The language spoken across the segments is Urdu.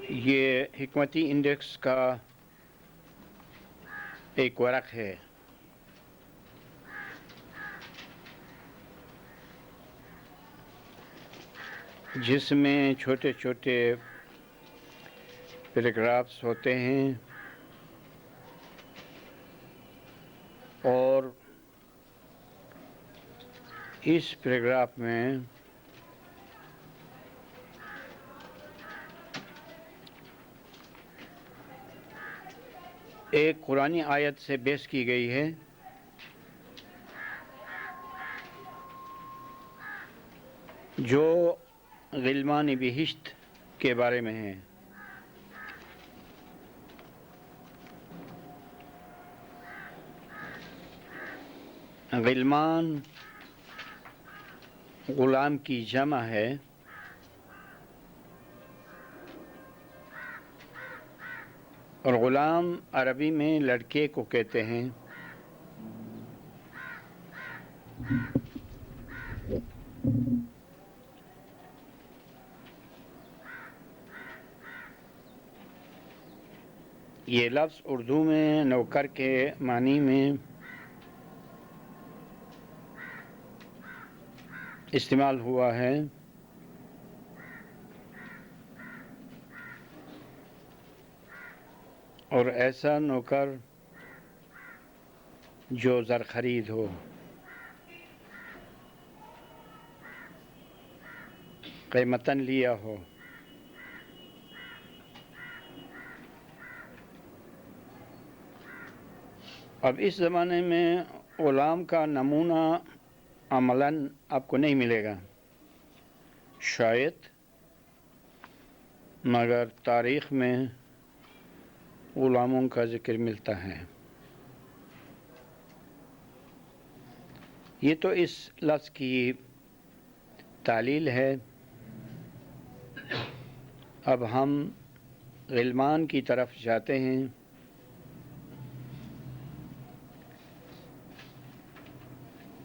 یہ حکمتی انڈیکس کا ایک ورق ہے جس میں چھوٹے چھوٹے پیراگرافس ہوتے ہیں اور اس پیراگراف میں ایک قرآنی آیت سے بحث کی گئی ہے جو غلمان بہشت کے بارے میں ہے۔ غلمان غلام کی جمع ہے اور غلام عربی میں لڑکے کو کہتے ہیں۔ یہ لفظ اردو میں نوکر کے معنی میں استعمال ہوا ہے اور ایسا نوکر جو زر خرید ہو، قیمتاً لیا ہو۔ اب اس زمانے میں غلام کا نمونہ عملاً آپ کو نہیں ملے گا شاید، مگر تاریخ میں غلاموں کا ذکر ملتا ہے۔ یہ تو اس لفظ کی تعلیل ہے۔ اب ہم غلمان کی طرف جاتے ہیں۔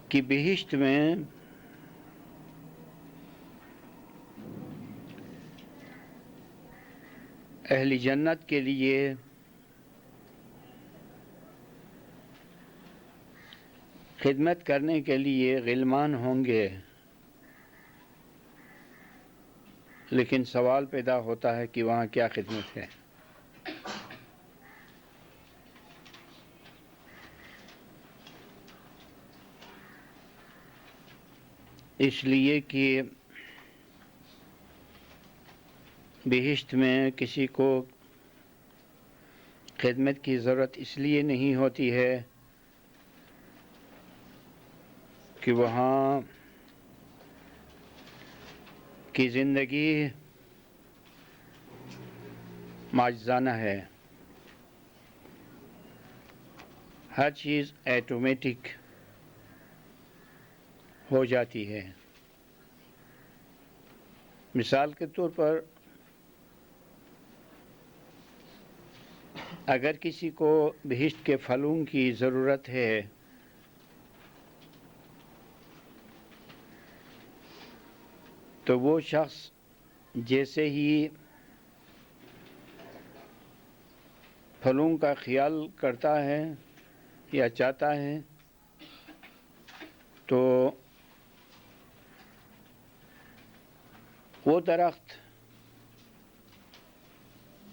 کہ بہشت میں اہل جنت کے لیے خدمت کرنے کے لیے غلمان ہوں گے، لیکن سوال پیدا ہوتا ہے کہ وہاں کیا خدمت ہے؟ اس لیے کہ بہشت میں کسی کو خدمت کی ضرورت اس لیے نہیں ہوتی ہے کہ وہاں کی زندگی معجزانہ ہے، ہر چیز ایٹومیٹک ہو جاتی ہے۔ مثال کے طور پر اگر کسی کو بہشت کے پھلوں کی ضرورت ہے تو وہ شخص جیسے ہی پھلوں کا خیال کرتا ہے یا چاہتا ہے تو وہ درخت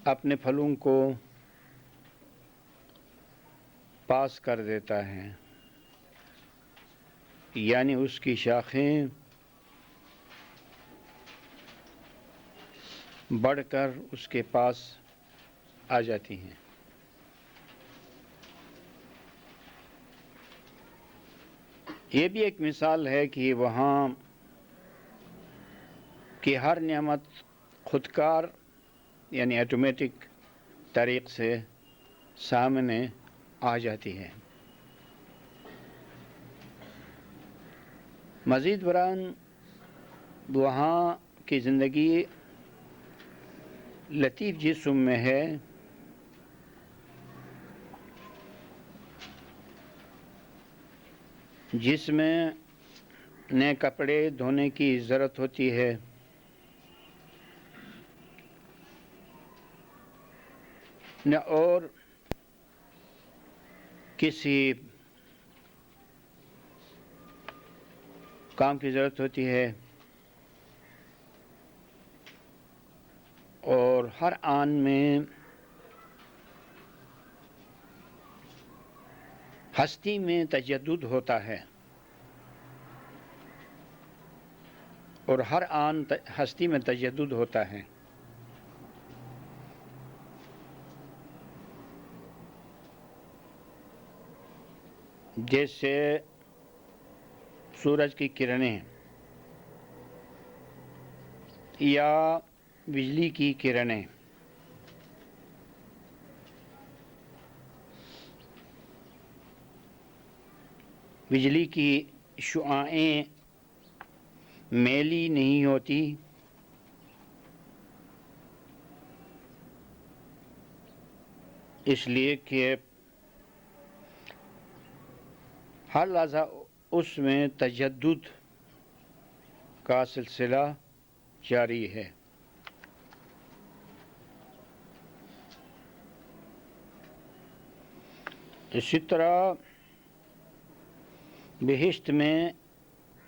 اپنے پھلوں کو پاس کر دیتا ہے، یعنی اس کی شاخیں بڑھ کر اس کے پاس آ جاتی ہیں۔ یہ بھی ایک مثال ہے کہ وہاں کی ہر نعمت خودکار یعنی آٹومیٹک طریق سے سامنے آ جاتی ہے۔ مزید برآں وہاں کی زندگی لطیف جسم میں ہے، جس میں نئے کپڑے دھونے کی ضرورت ہوتی ہے، نہ اور کسی کام کی ضرورت ہوتی ہے، اور ہر آن میں ہستی میں تجدد ہوتا ہے، اور ہر آن ہستی میں تجدد ہوتا ہے۔ جیسے سورج کی کرنیں یا بجلی کی کرنیں، بجلی کی شعاعیں میلی نہیں ہوتی، اس لیے کہ ہر لحظہ اس میں تجدد کا سلسلہ جاری ہے۔ اسی طرح بہشت میں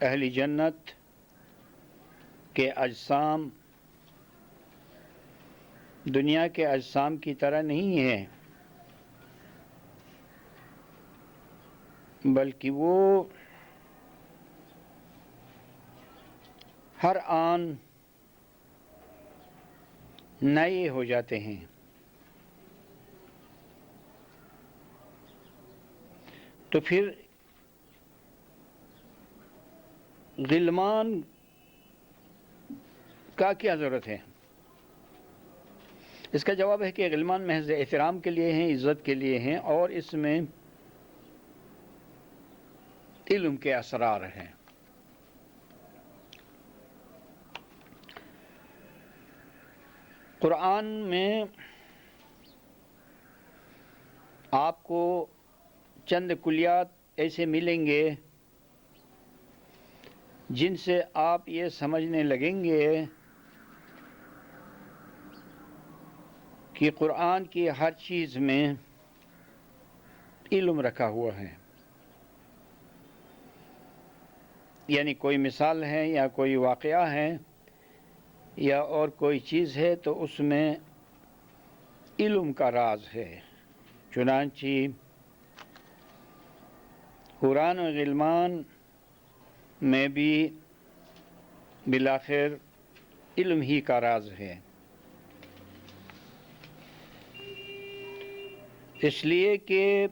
اہل جنت کے اجسام دنیا کے اجسام کی طرح نہیں ہے، بلکہ وہ ہر آن نئے ہو جاتے ہیں۔ تو پھر غلمان کا کیا ضرورت ہے؟ اس کا جواب ہے کہ غلمان محض احترام کے لیے ہیں، عزت کے لیے ہیں، اور اس میں علم کے اسرار ہیں۔ قرآن میں آپ کو چند کلیات ایسے ملیں گے جن سے آپ یہ سمجھنے لگیں گے کہ قرآن کی ہر چیز میں علم رکھا ہوا ہے، یعنی کوئی مثال ہے یا کوئی واقعہ ہے یا اور کوئی چیز ہے تو اس میں علم کا راز ہے۔ چنانچہ حوران و غلمان میں بھی بالآخر علم ہی کا راز ہے، اس لیے کہ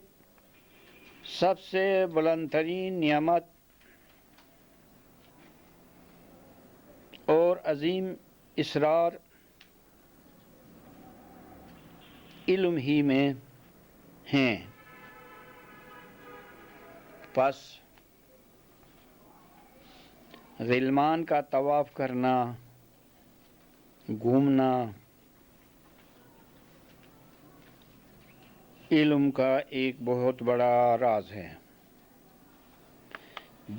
سب سے بلند ترین نعمت اور عظیم اسرار علم ہی میں ہیں۔ پس غلمان کا طواف کرنا، گھومنا، علم کا ایک بہت بڑا راز ہے،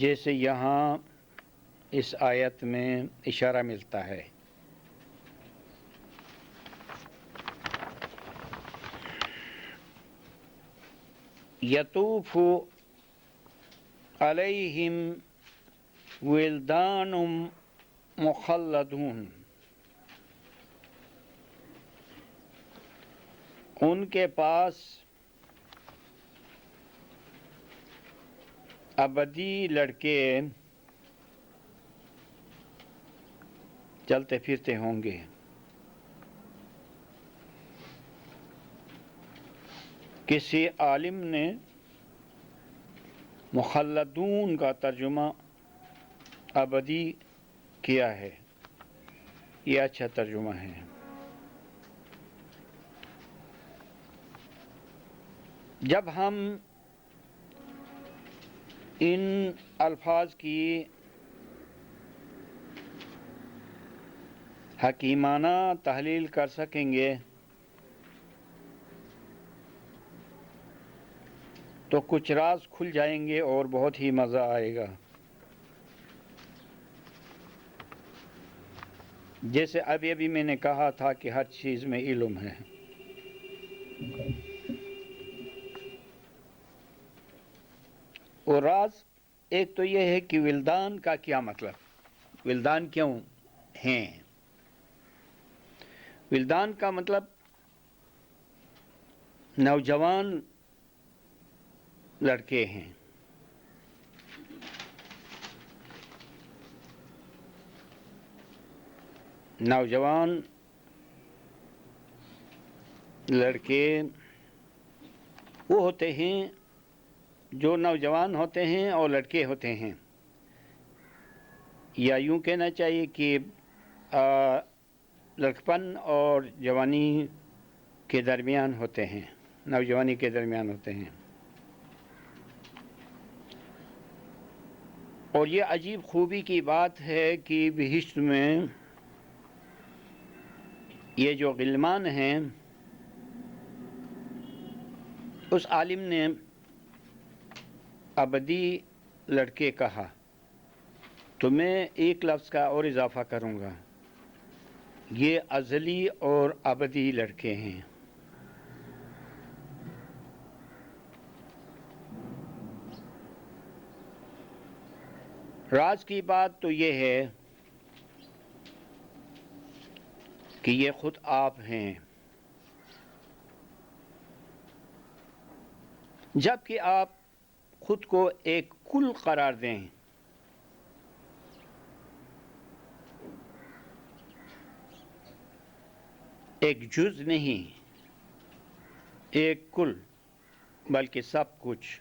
جیسے یہاں اس آیت میں اشارہ ملتا ہے۔ یطوف علیہم ولدان مخلدون، ان کے پاس ابدی لڑکے چلتے پھرتے ہوں گے۔ کسی عالم نے مخلدون کا ترجمہ ابدی کیا ہے، یہ اچھا ترجمہ ہے۔ جب ہم ان الفاظ کی حکیمانہ تحلیل کر سکیں گے تو کچھ راز کھل جائیں گے اور بہت ہی مزہ آئے گا۔ جیسے ابھی میں نے کہا تھا کہ ہر چیز میں علم ہے، اور راز ایک تو یہ ہے کہ ولدان کا کیا مطلب، ولدان کیوں ہیں؟ ولدان کا مطلب نوجوان لڑکے ہیں، نوجوان لڑکے وہ ہوتے ہیں جو نوجوان ہوتے ہیں اور لڑکے ہوتے ہیں، یا یوں کہنا چاہیے کہ لڑکپن اور جوانی کے درمیان ہوتے ہیں، نوجوانی کے درمیان ہوتے ہیں۔ اور یہ عجیب خوبی کی بات ہے کہ بہشت میں یہ جو غلمان ہیں، اس عالم نے ابدی لڑکے کہا، تو میں ایک لفظ کا اور اضافہ کروں گا، یہ ازلی اور ابدی لڑکے ہیں۔ راز کی بات تو یہ ہے کہ یہ خود آپ ہیں، جب کہ آپ خود کو ایک کل قرار دیں، ایک جز نہیں، ایک کل، بلکہ سب کچھ۔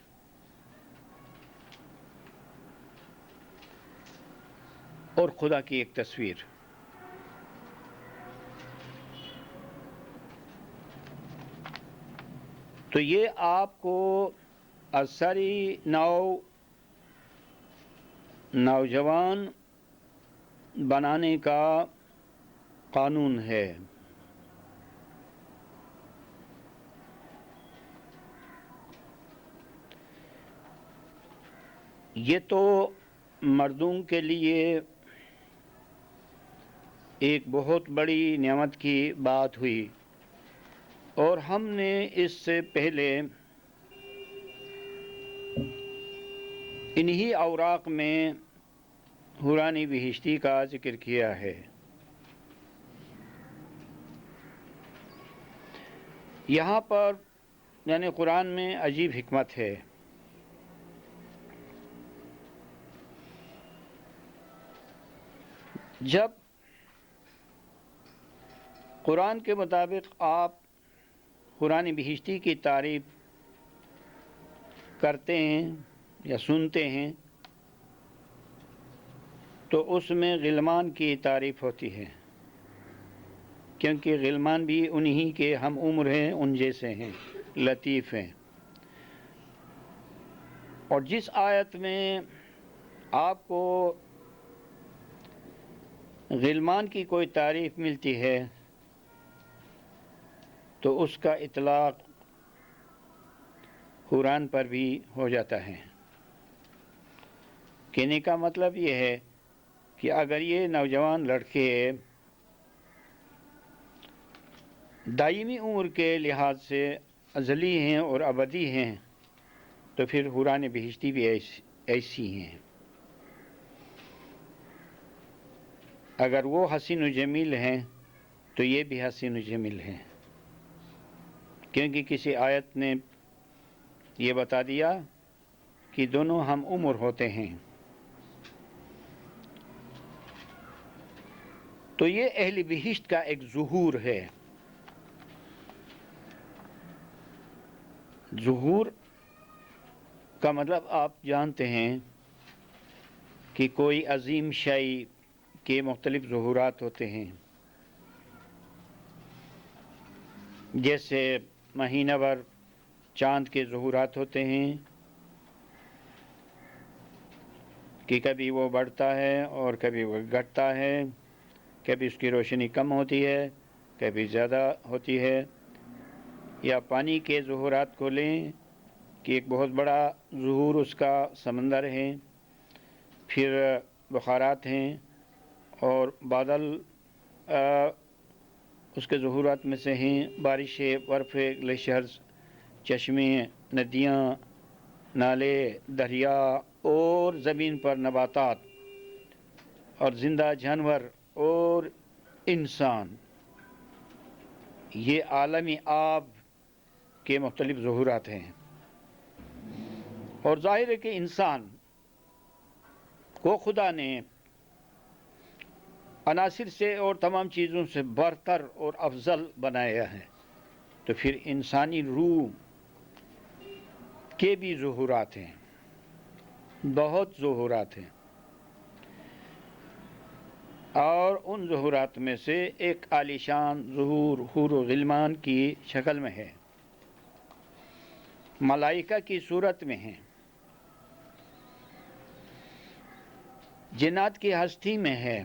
اور خدا کی ایک تصویر۔ تو یہ آپ کو اثری نوجوان بنانے کا قانون ہے۔ یہ تو مردوں کے لیے ایک بہت بڑی نعمت کی بات ہوئی، اور ہم نے اس سے پہلے انہی اوراق میں حورانی بہشتی کا ذکر کیا ہے۔ یہاں پر یعنی قرآن میں عجیب حکمت ہے۔ جب قرآن کے مطابق آپ قرآن بہشتی کی تعریف کرتے ہیں یا سنتے ہیں، تو اس میں غلمان کی تعریف ہوتی ہے، کیونکہ غلمان بھی انہی کے ہم عمر ہیں، ان جیسے ہیں، لطیف ہیں۔ اور جس آیت میں آپ کو غلمان کی کوئی تعریف ملتی ہے تو اس کا اطلاق حوران پر بھی ہو جاتا ہے۔ کہنے کا مطلب یہ ہے کہ اگر یہ نوجوان لڑکے دائمی عمر کے لحاظ سے ازلی ہیں اور ابدی ہیں، تو پھر حوران بہشتی بھی ایسی ہیں۔ اگر وہ حسین و جمیل ہیں تو یہ بھی حسین و جمیل ہیں، کیونکہ کسی آیت نے یہ بتا دیا کہ دونوں ہم عمر ہوتے ہیں۔ تو یہ اہل بہشت کا ایک ظہور ہے۔ ظہور کا مطلب آپ جانتے ہیں کہ کوئی عظیم شے کے مختلف ظہورات ہوتے ہیں، جیسے مہینہ بھر چاند کے ظہورات ہوتے ہیں کہ کبھی وہ بڑھتا ہے اور کبھی وہ گھٹتا ہے، کبھی اس کی روشنی کم ہوتی ہے، کبھی زیادہ ہوتی ہے۔ یا پانی کے ظہورات کو لیں کہ ایک بہت بڑا ظہور اس کا سمندر ہے، پھر بخارات ہیں، اور بادل اس کے ظہورات میں سے ہیں، بارشیں، برفیں، گلیشیئرز، چشمے، ندیاں، نالے، دریا اور زمین پر نباتات اور زندہ جانور اور انسان، یہ عالمی آب کے مختلف ظہورات ہیں۔ اور ظاہر ہے کہ انسان کو خدا نے عناصر سے اور تمام چیزوں سے برتر اور افضل بنایا ہے، تو پھر انسانی روح کے بھی ظہورات ہیں، بہت ظہورات ہیں، اور ان ظہورات میں سے ایک عالیشان ظہور حور و غلمان کی شکل میں ہے، ملائکہ کی صورت میں ہے، جنات کی ہستی میں ہے،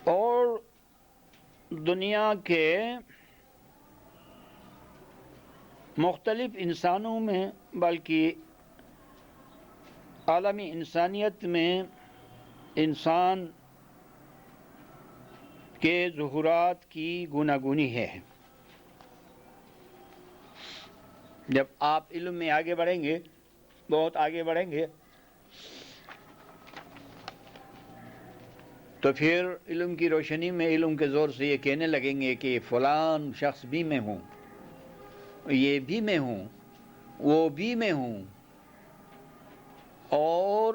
اور دنیا کے مختلف انسانوں میں، بلکہ عالمی انسانیت میں انسان کے ظہورات کی گوناگونی ہے۔ جب آپ علم میں آگے بڑھیں گے، بہت آگے بڑھیں گے، تو پھر علم کی روشنی میں علم کے زور سے یہ کہنے لگیں گے کہ فلان شخص بھی میں ہوں، یہ بھی میں ہوں، وہ بھی میں ہوں، اور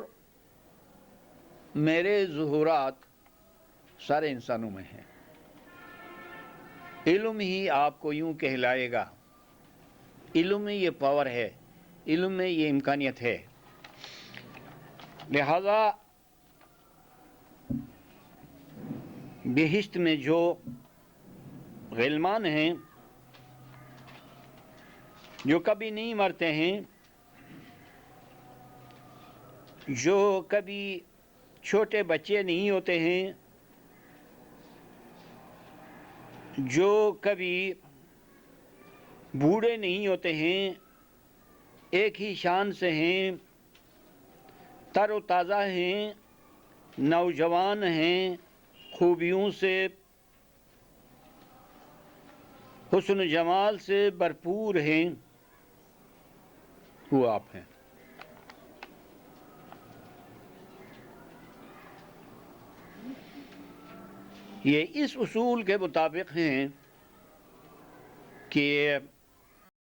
میرے ظہورات سارے انسانوں میں ہیں۔ علم ہی آپ کو یوں کہلائے گا، علم میں یہ پاور ہے، علم میں یہ امکانیت ہے۔ لہذا بہشت میں جو غلمان ہیں، جو کبھی نہیں مرتے ہیں، جو کبھی چھوٹے بچے نہیں ہوتے ہیں، جو کبھی بوڑھے نہیں ہوتے ہیں، ایک ہی شان سے ہیں، تر و تازہ ہیں، نوجوان ہیں، خوبیوں سے، حسن و جمال سے بھرپور ہیں، وہ آپ ہیں۔ یہ اس اصول کے مطابق ہیں کہ